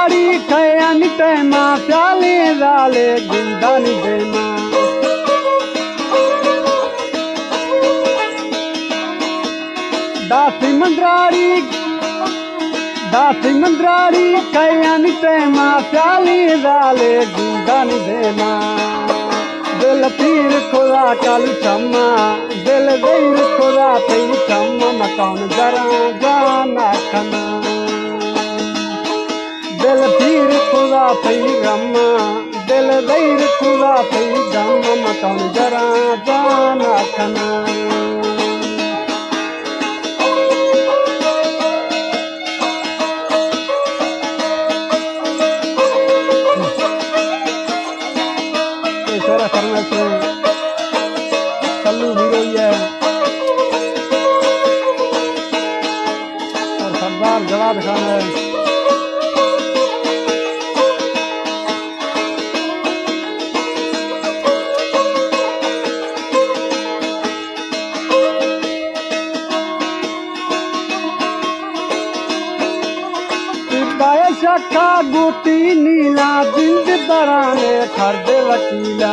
मंदराड़ी खया नी टैमा प्याले लाले गुंदा नी देना दासी मंदराड़ी खया नी टैमा प्याले लाले गुंदा नी देना दिल पीर खुदा कालू चम्मा दिल देर खुदा तेरी चम्मा मकान जरा जाना खना दिल पीर खुदा तेरी गम्मा दिल देर खुदा तेरी गम्मा मकान जरा जाना खना करने से कल्लू हीरो ही है और सरदार जवाद खान है। शक्का गोटी नीला जिंद दराने खरदे वकीला